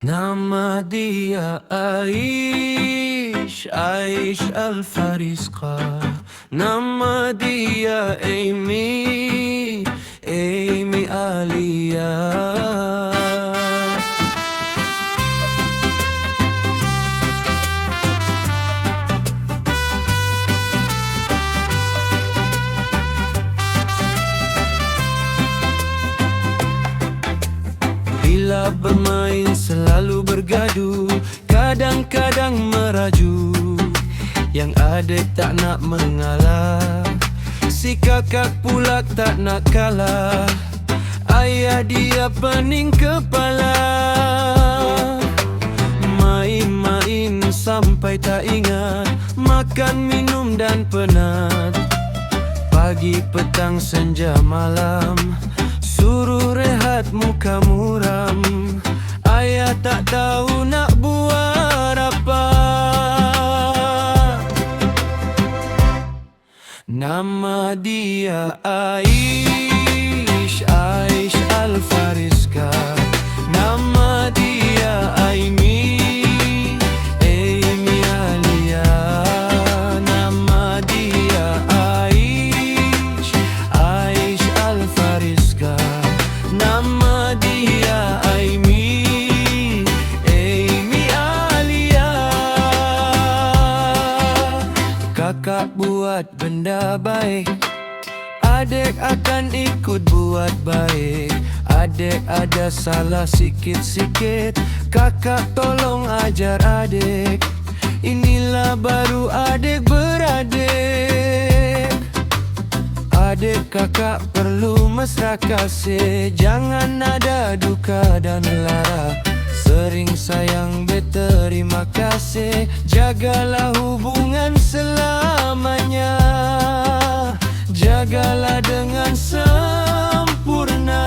Nama dia Aish Al-Farisqa. Nama dia Amy Alia. Bila bermain selalu bergaduh, kadang-kadang merajuk. Yang adik tak nak mengalah, si kakak pula tak nak kalah. Ayah dia pening kepala, main-main sampai tak ingat makan, minum dan penat. Pagi, petang, senja, malam suruh rehat muka muram. Ayah tak tahu nak buat apa. Nama dia Aish Al-Farisqa. Nama dia Amy Alia. Nama dia Aish Al-Farisqa. Nama dia Amy Alia. Kakak buat benda baik, adik akan ikut buat baik. Adik ada salah sikit-sikit, kakak tolong ajar adik. Inilah baru adik beradik. Adik kakak perlu mesra kasih, jangan ada duka dan lara. Sering sayang berterima kasih, jagalah hubungan selamanya. Jagalah dengan sempurna.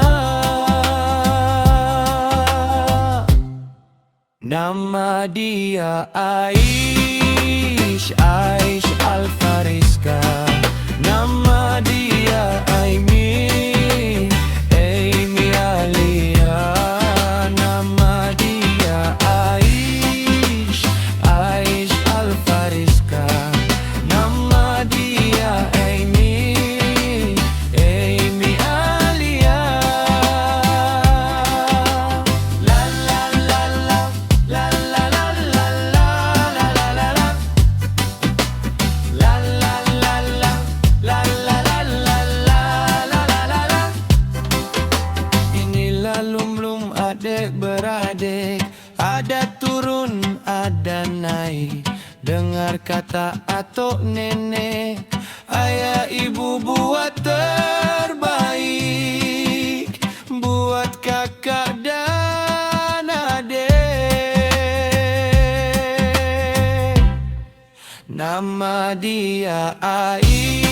Nama dia Aish Al-Farisqa. Nama dia Amy Alia. Nama dia Aish Al-Farisqa. Nama dia Amy Alia. La la la la, la la la la la la la la la. La la la la, la la la la la la la la. Inilah lum-lum adik beradik, ada turun ada naik. Dengar kata atuk nenek, ayah ibu buat terbaik buat kakak dan adik. Nama dia Aish